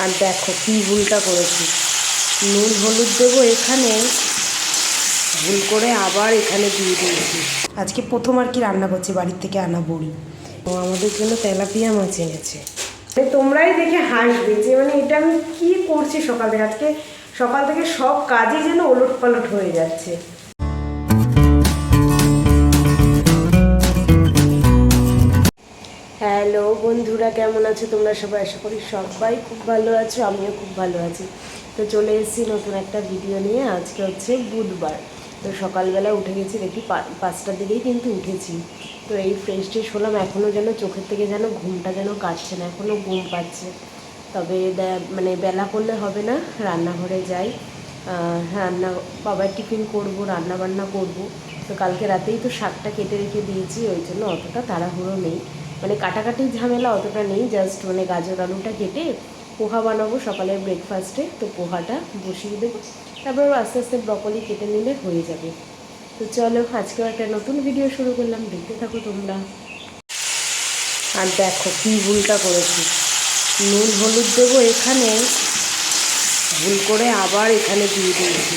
আর দেখো কী ভুলটা করেছি, নুন হলুদ দেবো এখানে, ভুল করে আবার এখানে দিয়ে দিয়েছি। আজকে প্রথম আর কি রান্না করছি বাড়ির থেকে আনা বড়ি। ও আমাদের জন্য তেলাপিয়া মাছ এনেছে। তোমরাই দেখে হাসবে যে মানে এটা আমি কী করছি সকাল থেকে। আজকে সকাল থেকে সব কাজই যেন ওলট পালট হয়ে যাচ্ছে। হ্যালো বন্ধুরা, কেমন আছো তোমরা সবাই? আশা করি সবাই খুব ভালো আছো, আমিও খুব ভালো আছি। তো চলে এসেছি নতুন একটা ভিডিও নিয়ে। আজকে হচ্ছে বুধবার। তো সকালবেলা উঠে গেছি, দেখি 5টার দিকেই কিন্তু উঠেছি। তো এই ফ্রেশ ট্রেশ হলাম, এখনও যেন চোখের থেকে যেন ঘুমটা যেন কাটছে না, এখনও ঘুম পাচ্ছে। তবে মানে বেলা করলে হবে না, রান্নাঘরে যাই, রান্না বাবার টিফিন করবো, রান্না বান্না করবো। তো কালকে রাতেই তো শাকটা কেটে রেখে দিয়েছি, ওই জন্য অতটা তাড়াহুড়ো নেই, মানে কাটাকাটির ঝামেলা অতটা নেই। জাস্ট মানে গাজর আলুটা কেটে পোহা বানাবো সকালের ব্রেকফাস্টে, তো পোহাটা বসিয়ে দেবো, তারপর আস্তে আস্তে ব্রকলি কেটে নিলে হয়ে যাবে। তো চলো আজকেও একটা নতুন ভিডিও শুরু করলাম, দেখতে থাকো তোমরা। আর দেখো কী ভুলটা করেছি, নুন হলুদ দেবো এখানে, ভুল করে আবার এখানে দিয়ে দিয়েছি।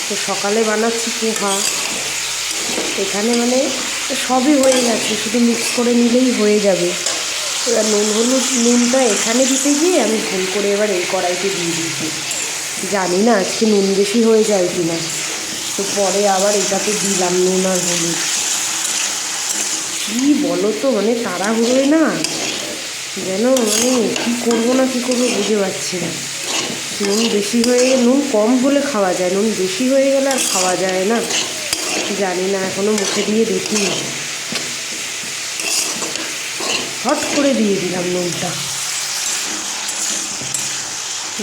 তো সকালে বানাচ্ছি পোহা, এখানে মানে সবই হয়ে গেছে, শুধু মিক্স করে নিলেই হয়ে যাবে। এবার নুনটা এখানে দিতে গিয়ে আমি ভুল করে এবার এই কড়াইতে দিয়ে দিয়েছি। জানি না আজকে নুন বেশি হয়ে যায় কি না, তো পরে আবার এটাতে দিলাম নুন আর হলুদ। কী বলো তো, মানে তাড়াহুড়োয় না যেন মানে কী করবো না কী করবো বুঝে পাচ্ছি না। নুন বেশি হয়ে গেলে, নুন কম হলে খাওয়া যায়, নুন বেশি হয়ে গেলে আর খাওয়া যায় না। জানি না, এখনও মুখে দিয়ে দেখি, হট করে দিয়ে দিলাম নুনটা।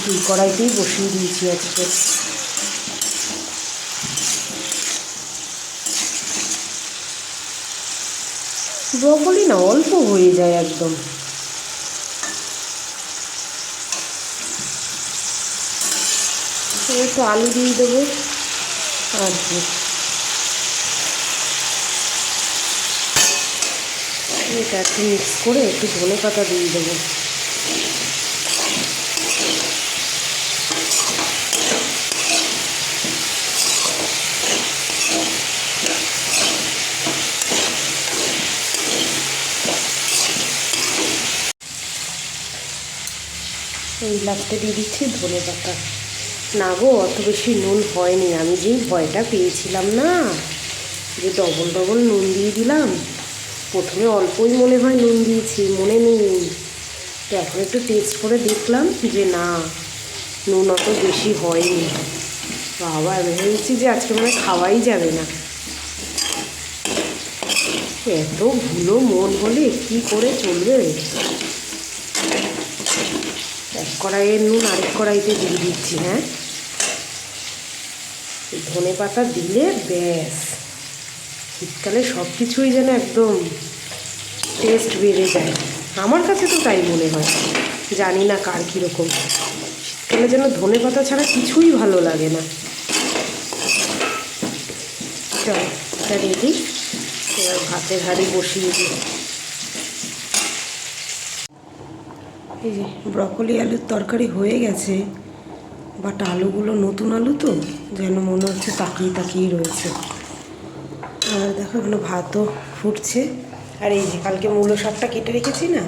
দুই কড়াইতেই বসিয়ে দিয়েছি আজকে। ব্রকলি না অল্প হয়ে যায় একদম। একটু আলু দিয়ে দেবো আর এটা একটু মিক্স করে একটু ধনে পাতা দিয়ে দেবো। এই লাস্টে দিয়ে দিচ্ছি ধনে পাতা। না গো, অত বেশি নুন হয়নি, আমি যেই ভয়টা পেয়েছিলাম না যে ডবল ডবল নুন দিয়ে দিলাম। প্রথমে অল্পই মনে হয় নুন দিয়েছি, মনে নেই। তো এখন একটু টেস্ট করে দেখলাম যে না, নুন অত বেশি হয়নি। বাবা, ভেবেছি যে আজকে মনে খাওয়াই যাবে না। এত ভুলো মন হলে কী করে চলবে। এক কড়াইয়ের নুন আরেক কড়াইতে দিয়ে দিচ্ছি। হ্যাঁ, ধনে পাতা দিলে ব্যাস, শীতকালে সব কিছুই যেন একদম টেস্ট বেড়ে যায়। আমার কাছে তো তাই মনে হয়, জানি না কার কীরকম। শীতকালে যেন ধনে পাতা ছাড়া কিছুই ভালো লাগে না। চল, এটা রেডি, এবার ভাতের হাঁড়ি বসিয়ে দিই। এই যে ব্রকলি আলুর তরকারি হয়ে গেছে, বাট আলুগুলো নতুন আলু তো যেন মনে হচ্ছে তাকিয়ে তাকিয়ে রয়েছে। আর দেখো এগুলো ভাতও ফুটছে। আর এই যে কালকে মূলো শাকটা কেটে রেখেছি না,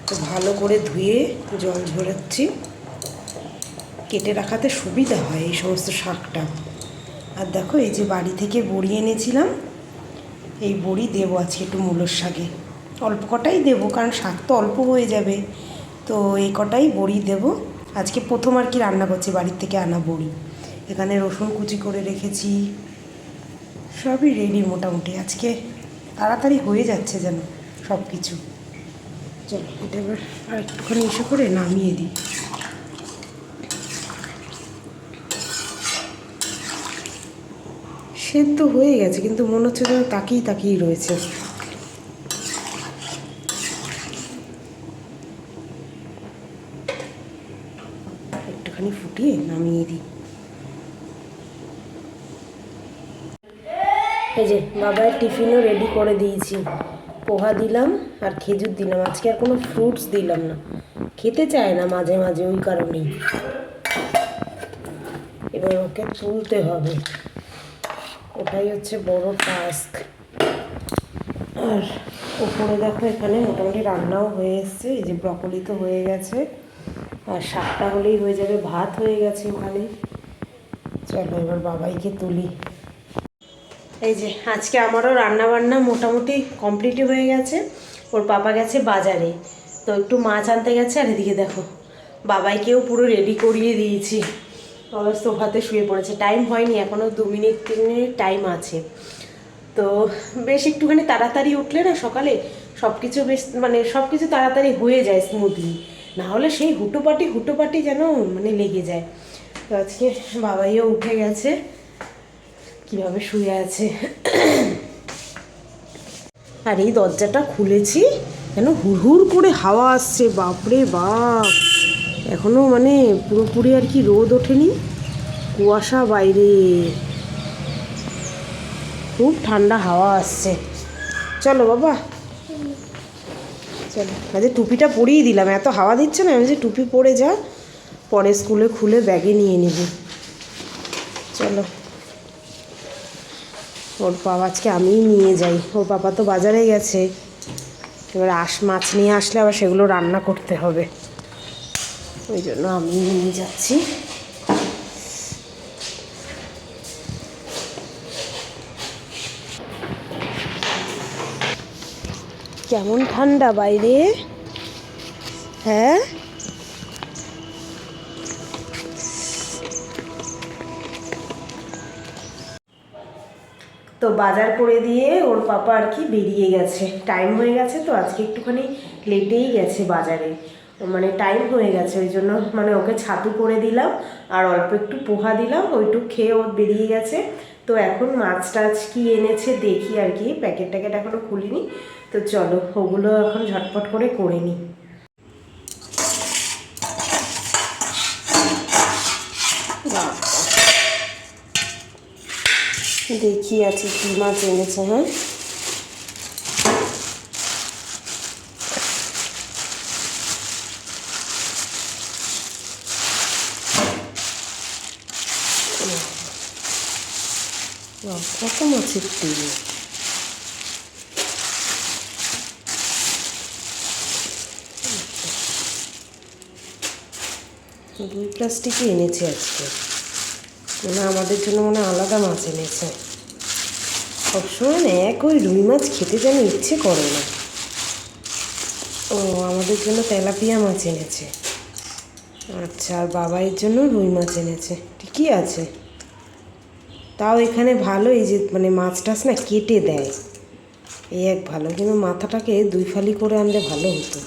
তো ভালো করে ধুয়ে জল ঝরাচ্ছি। কেটে রাখাতে সুবিধা হয় এই সমস্ত শাকটা। আর দেখো এই যে বাড়ি থেকে বড়ি এনেছিলাম, এই বড়ি দেবো আজকে একটু মূলোর শাকে। অল্প কটাই দেবো, কারণ শাক তো অল্প হয়ে যাবে, তো এই কটাই বড়ি দেবো। আজকে প্রথম আর কি রান্না করছি বাড়ির থেকে আনা বড়ি। এখানে রসুন কুচি করে রেখেছি, সবই রেডি মোটামুটি। আজকে তাড়াতাড়ি হয়ে যাচ্ছে যেন সব কিছু। চলো এটা এবার আর একটুখানি এসে করে নামিয়ে দিই। সেদ্ধ হয়ে গেছে, কিন্তু মনে হচ্ছে যেন তাকিয়ে তাকিয়ে রয়েছে। একটুখানি ফুটিয়ে নামিয়ে দিই। এই যে বাবার টিফিনও রেডি করে দিয়েছি, পোহা দিলাম আর খেজুর দিলাম। আজকে আর কোনো ফ্রুটস দিলাম না, খেতে চায় না মাঝে মাঝে, ওই কারণেই। এবার ওকে তুলতে হবে, ওটাই হচ্ছে বড় টাস্ক। আর ওপরে দেখো এখানে মোটামুটি রান্নাও হয়ে এসছে, এই যে ব্রকলি তো হয়ে গেছে, আর শাকটা হলেই হয়ে যাবে, ভাত হয়ে গেছে ওখানে। চলো এবার বাবাইকে তুলি। এই যে আজকে আমারও রান্না বান্না মোটামুটি কমপ্লিটই হয়ে গেছে। ওর পাপা গেছে বাজারে, তো একটু মাছ আনতে গেছে। আর এদিকে দেখো বাবাইকেও পুরো রেডি করিয়ে দিয়েছি, বাবা সোফাতে শুয়ে পড়েছে। টাইম হয়নি এখনও, 2 মিনিট 3 মিনিট টাইম আছে। তো বেশ একটুখানি তাড়াতাড়ি উঠলে না সকালে সব কিছু বেশ মানে সব কিছু তাড়াতাড়ি হয়ে যায় স্মুথলি, না হলে সেই হুটোপাটি যেন মানে লেগে যায়। তো আজকে বাবাইও উঠে গেছে, কীভাবে শুয়ে আছে। আর এই দরজাটা খুলেছি, যেন হুড় করে হাওয়া আসছে, বাপরে বাপ। এখনও মানে পুরোপুরি আর কি রোদ ওঠেনি, কুয়াশা বাইরে, খুব ঠান্ডা হাওয়া আসছে। চলো বাবা চলো, আজকে টুপিটা পরিয়ে দিলাম, এত হাওয়া দিচ্ছে না, আমি যে টুপি পরে যা, পরে স্কুলে খুলে ব্যাগে নিয়ে নেব। চলো, ওর বাবা আজকে আমিই নিয়ে যাই, ওর বাবা তো বাজারে গেছে, এবার মাছ নিয়ে আসলে আবার সেগুলো রান্না করতে হবে, ওই জন্য আমি নিয়ে যাচ্ছি। কেমন ঠান্ডা বাইরে, হ্যাঁ। তো বাজার করে দিয়ে ওর পাপা আর কি বেরিয়ে গেছে, টাইম হয়ে গেছে, তো আজকে একটুখানি লেটেই গেছে বাজারে, মানে টাইম হয়ে গেছে, ওই জন্য মানে ওকে ছাতু করে দিলাম আর অল্প একটু পোহা দিলাম, ওইটুকু খেয়ে ও বেরিয়ে গেছে। তো এখন মাছ টাছ কী এনেছে দেখি আর কি, প্যাকেট এখনও খুলিনি। তো চলো ওগুলো এখন ঝটপট করে নিই। দেখি আছে কী মাছ এনেছে, হ্যাঁ। কত মাছের তেল, দুই প্লাস্টিকই এনেছে আজকে, মানে আমাদের জন্য মনে আলাদা মাছ এনেছে। সবসময় না এক ওই রুই মাছ খেতে যেন ইচ্ছে করে না। ও আমাদের জন্য তেলাপিয়া মাছ এনেছে, আচ্ছা, আর বাবাইয়ের জন্য রুই মাছ এনেছে, ঠিকই আছে। তাও এখানে ভালো, এই যে মানে মাছ টাছ না কেটে দেয়, এই এক ভালো, কিন্তু মাথাটাকে 2 ফালি করে আনলে ভালো হতো।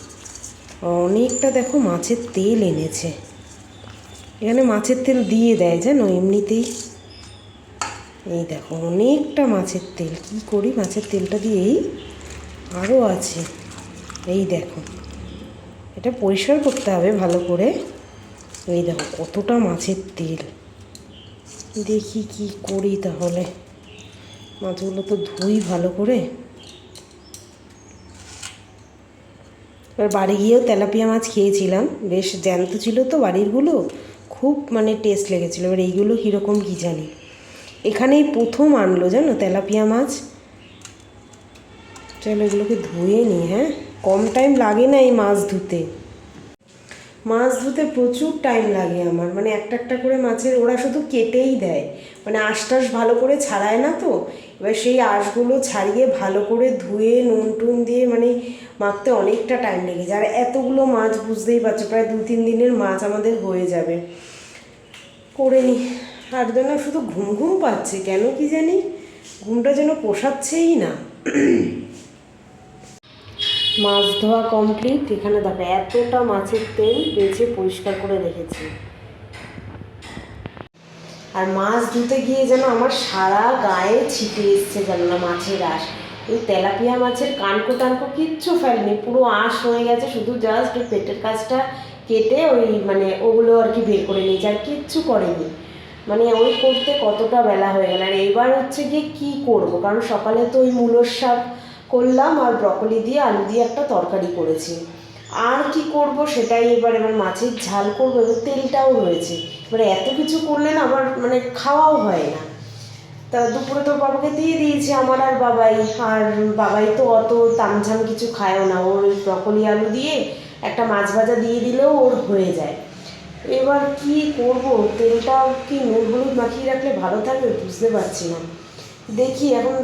অনেকটা দেখো মাছের তেল এনেছে, এখানে মাছের তেল দিয়ে দেয় জানো এমনিতেই। এই দেখো অনেকটা মাছের তেল, কী করি মাছের তেলটা দিয়েই, আরও আছে, এই দেখো, এটা পরিষ্কার করতে হবে ভালো করে। এই দেখো কতটা মাছের তেল, দেখি কি করি তাহলে, মাছগুলো তো ধুই ভালো করে। এবার বাড়ি গিয়েও তেলাপিয়া মাছ খেয়েছিলাম, বেশ জ্যান্ত ছিল তো বাড়িরগুলো, খুব মানে টেস্ট লেগেছিলো। এবার এইগুলো কীরকম কী জানি, এখানেই প্রথম আনলো জানো তেলাপিয়া মাছ। চলো এগুলোকে ধুয়ে নিই, হ্যাঁ, কম টাইম লাগে না এই মাছ ধুতে, মাছ ধুতে প্রচুর টাইম লাগে আমার, মানে একটা করে মাছের ওরা শুধু কেটেই দেয়, মানে আঁশটাশ ভালো করে ছাড়ায় না, তো এবার সেই আঁশগুলো ছাড়িয়ে ভালো করে ধুয়ে নুন টুন দিয়ে মানে মাখতে অনেকটা টাইম লেগে যায়। আর এতগুলো মাছ বুঝতেই পারছো, প্রায় 2-3 দিনের মাছ আমাদের হয়ে যাবে, করে নিই। আর জন্য শুধু ঘুম পাচ্ছে, কেন কি জানি, ঘুমটা যেন পোষাচ্ছেই না। মাছ ধোয়া কমপ্লিট, এখানে দেখো এতটা মাছের তেল বেছে পরিষ্কার করে রেখেছি। আর মাছ ধুতে গিয়ে যেন আমার সারা গায়ে ছিটে এসছে জানো না মাছের আঁশ, ওই তেলাপিয়া মাছের কানকো টানকো কিচ্ছু ফেলেনি, পুরো আঁশ হয়ে গেছে, শুধু জাস্ট ওই পেটের কাছটা কেটে ওই মানে ওগুলো আর কি বের করে নিয়েছে, আর কিচ্ছু করেনি। মানে ওই করতে কতটা বেলা হয়ে গেল। আর এইবার হচ্ছে গিয়ে কী করবো, কারণ সকালে তো ওই মূলোর শাক করলাম আর ব্রকলি দিয়ে আলু দিয়ে একটা তরকারি করেছি, আর কি করব সেটাই এবার মাছের ঝাল করবো, এবার তেলটাও রয়েছে, এবারে এত কিছু করলে না আবার খাওয়াও হয় না। তা দুপুরে তো বাবাকে দিয়ে দিয়েছি, আমার আর বাবাই, আর বাবাই তো অত তামঝাম কিছু খায়ও না, ওর ওই ব্রকলি আলু দিয়ে একটা মাছ ভাজা দিয়ে দিলেও ওর হয়ে যায়। এবার কি করব, তেলটা কি নুন হলুদ মাখিয়ে রাখলে ভালো থাকবে বুঝতে পারছি না। দেখি এখন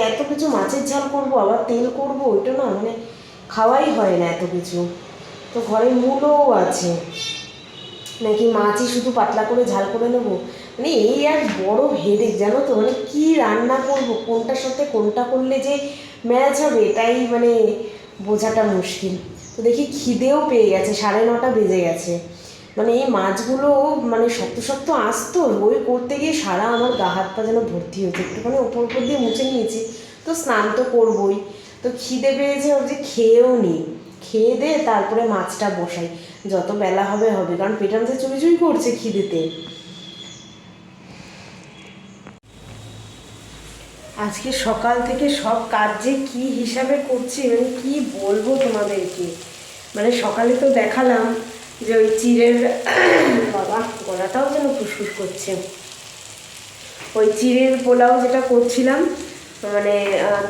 এত কিছু মাছের ঝাল করব আবার তেল করব, ওইটা না খাওয়াই হয় না এত কিছু। তো ঘরে মূলও আছে, নাকি মাছই শুধু পাতলা করে ঝাল করে নেবো, এই এক বড় হেডেক জানো তো, কি রান্না করব, কোনটার সাথে কোনটা করলে যে ম্যাচ হবে তাই বোঝাটা মুশকিল। তো দেখি খিদেও পেয়ে গেছে, 9:30 বেজে গেছে। এই মাছগুলো শক্ত শক্ত আসতো, ওই করতে গিয়ে সারা আমার গা হাত পা যেন ভর্তি হয়েছে, একটুখানি ওপর ওপর দিয়ে মুছে নিয়েছি, তো স্নান তো করবোই। তো খিদে পেয়েছে, যে খেয়েও নিই, খেয়ে দে তারপরে মাছটা বসাই, যত বেলা হবে হবে, কারণ পেটাম যে চুই চুই করছে খিদেতে। আজকে সকাল থেকে সব কাজ যে কী হিসাবে করছি কি বলবো তোমাদেরকে। সকালে তো দেখালাম যে ওই চিড়ের বাবা গলাটাও যেন ফুসফুস করছে, ওই চিড়ের পোলাও যেটা করছিলাম,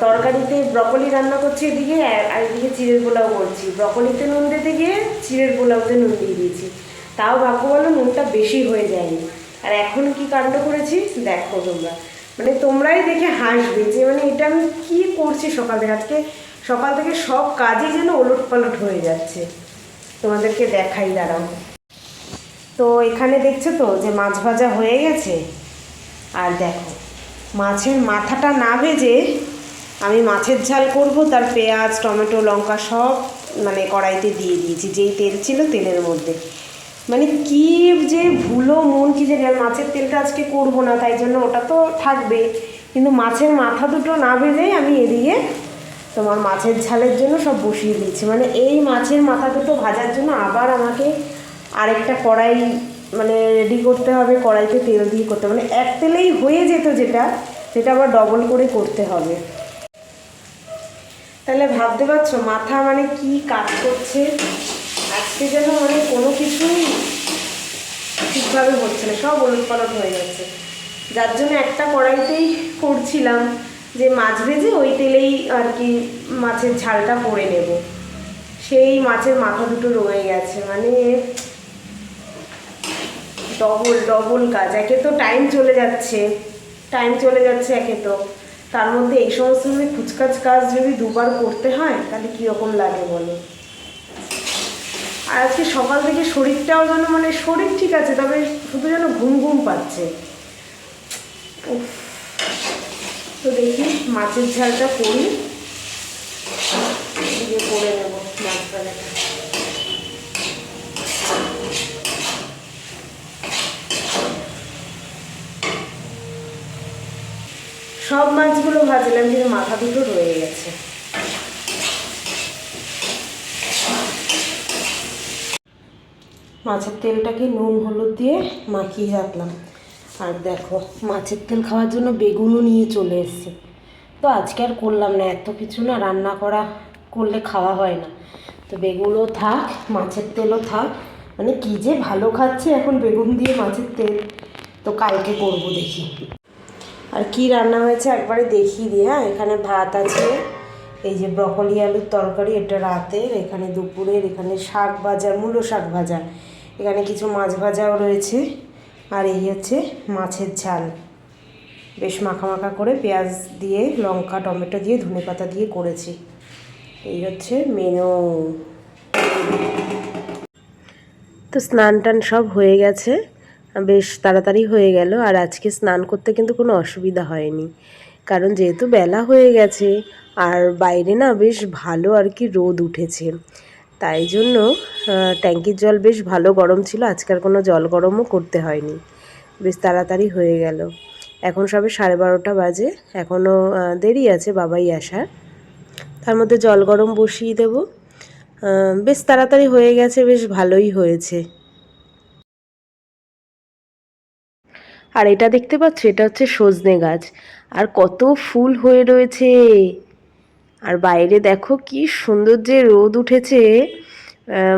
তরকারিতে ব্রকলি রান্না করছি এদিকে, আর এদিকে চিড়ের পোলাও করছি। ব্রকলিতে নুন দিতে গিয়ে চিড়ের পোলাওতে নুন দিয়ে দিয়েছি, তাও ভাগ্য বলো নুনটা বেশি হয়ে যায়নি। আর এখন কি কাণ্ড করেছি দেখো তোমরা, তোমরাই দেখে হাসবে যে এটা আমি কী করছি সকালে। আজকে সকাল থেকে সব কাজই যেন ওলট পালট হয়ে যাচ্ছে, তোমাদেরকে দেখাই দাঁড়াও। তো এখানে দেখছো তো যে মাছ ভাজা হয়ে গেছে, আর দেখো মাছের মাথাটা না ভেজে আমি মাছের ঝাল করব, তার পেঁয়াজ টমেটো লঙ্কা সব কড়াইতে দিয়ে দিয়েছি, যেই তেল ছিল তেলের মধ্যে। কি যে ভুলো মন কি জানি। আর মাছের তেলটা আজকে করব না, তাই জন্য ওটা তো থাকবে, কিন্তু মাছের মাথা দুটো না ভেজেই আমি এদিকে তোমার মাছের ঝালের জন্য সব বসিয়ে দিয়েছি। এই মাছের মাথা দুটো ভাজার জন্য আবার আমাকে আরেকটা কড়াই রেডি করতে হবে, কড়াইতে তেল দিয়ে করতে হবে, এক তেলেই হয়ে যেত যেটা, সেটা আবার ডবল করে করতে হবে। তাহলে ভাবতে পারছো মাথা কি কাজ করছে আজকে, যেন কোনো কিছুই ঠিকভাবে হচ্ছে না, সব ওলটপালট হয়ে যাচ্ছে। যার জন্য একটা কড়াইতেই করছিলাম যে মাছ ভেজে ওই তেলেই আর কি মাছের ঝালটা করে নেব, সেই মাছের মাথা দুটো রয়ে গেছে। ডবল ডবল কাজ, একে তো টাইম চলে যাচ্ছে একে তো, তার মধ্যে এই সমস্ত কুচকাচ কাজ যদি দুবার করতে হয় তাহলে কীরকম লাগে বলো। আর আজকে সকাল থেকে শরীরটাও যেন শরীর ঠিক আছে, তবে শুধু যেন ঘুম ঘুম পাচ্ছে। তো দেখি মাছের ঝালটা করি, করে নেবো মাছ ভাজাটা। সব মাছগুলো ভাজলাম, কিন্তু মাথা দুটো রয়ে গেছে। মাছের তেলটাকে নুন হলুদ দিয়ে মাখিয়ে রাখলাম, আর দেখো মাছের তেল খাওয়ার জন্য বেগুনও নিয়ে চলে এসেছি। তো আজকে আর করলাম না, এত কিছু না রান্না করলে খাওয়া হয় না, তো বেগুনও থাক মাছের তেলও থাক, কী যে ভালো খাচ্ছে এখন বেগুন দিয়ে মাছের তেল। তো কালকে করবো দেখি। আর কি রান্না হয়েছে একবারে দেখিয়ে দিই। হ্যাঁ, এখানে ভাত আছে, এই যে ব্রকলি আলুর তরকারি, এটা রাতের, এখানে দুপুরের, এখানে শাক ভাজা, মূলো শাক ভাজা, এখানে কিছু মাছ ভাজাও রয়েছে, আর এই হচ্ছে মাছের ঝাল, বেশ মাখা মাখা করে পেঁয়াজ দিয়ে লঙ্কা টমেটো দিয়ে ধনেপাতা দিয়ে করেছি। এই হচ্ছে মেনু। তো স্নান টান সব হয়ে গেছে, বেশ তাড়াতাড়ি হয়ে গেল। আর আজকে স্নান করতে কিন্তু কোনো অসুবিধা হয়নি, কারণ যেহেতু বেলা হয়ে গেছে আর বাইরে না বেশ ভালো আর কি রোদ উঠেছে, তাই জন্য ট্যাঙ্কির জল বেশ ভালো গরম ছিল, আজকাল কোনো জল গরমও করতে হয়নি, বেশ তাড়াতাড়ি হয়ে গেল। এখন সবে 12:30 বাজে, এখনও দেরি আছে বাবাই আসার, তার মধ্যে জল গরম বসিয়ে দেব। বেশ তাড়াতাড়ি হয়ে গেছে, বেশ ভালোই হয়েছে। আর এটা দেখতে পাচ্ছ, এটা হচ্ছে সজনে গাছ, আর কত ফুল হয়ে রয়েছে। আর বাইরে দেখো কি সুন্দর যে রোদ উঠেছে,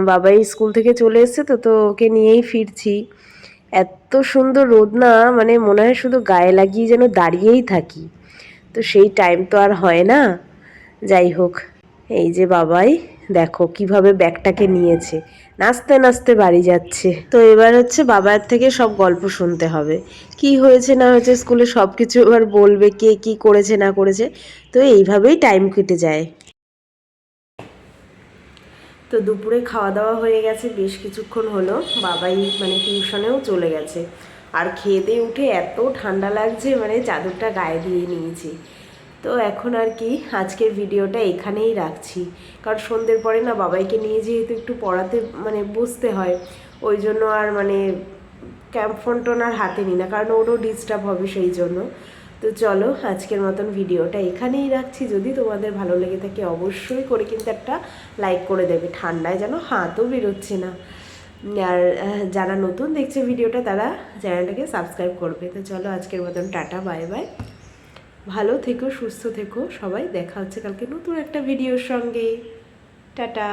বাবাই স্কুল থেকে চলে এসছে তো ওকে নিয়েই ফিরছি। এত সুন্দর রোদ না, মানে মনে হয় শুধু গায়ে লাগিয়ে যেন দাঁড়িয়েই থাকি। তো সেই টাইম তো আর হয় না। যাই হোক, এই যে বাবাই দেখো কিভাবে ব্যাগটাকে নিয়েছে, নাচতে নাচতে বাড়ি যাচ্ছে। তো এবার হচ্ছে বাবার থেকে সব গল্প শুনতে হবে, কি হয়েছে না হয়েছে স্কুলে সব কিছু এবার বলবে, কে কি করেছে না করেছে। তো এইভাবেই টাইম কেটে যায়। তো দুপুরে খাওয়া দাওয়া হয়ে গেছে, বেশ কিছুক্ষণ হলো। বাবাই মানে টিউশনেও চলে গেছে। আর খেয়ে দিয়ে উঠে এত ঠান্ডা লাগছে, মানে চাদরটা গায়ে দিয়ে নিয়েছি। তো এখন আর কি আজকের ভিডিওটা এখানেই রাখছি, কারণ সন্ধ্যের পরে না বাবাইকে নিয়ে যেহেতু একটু পড়াতে মানে বসতে হয়, ওই জন্য আর মানে ফোন টোন আর হাতে নিই না, কারণ ওরও ডিস্টার্ব হবে সেই জন্য। তো চলো আজকের মতন ভিডিওটা এখানেই রাখছি। যদি তোমাদের ভালো লেগে থাকে অবশ্যই করে কিন্তু একটা লাইক করে দেবে। ঠান্ডায় যেন হাতও বেরোচ্ছে না। আর যারা নতুন দেখছে ভিডিওটা তারা চ্যানেলটাকে সাবস্ক্রাইব করবে। তো চলো আজকের মতন টাটা, বাই বাই। ভালো থেকো, সুস্থ থেকো সবাই। দেখা হচ্ছে কালকে নতুন একটা ভিডিওর সঙ্গে। টাটা।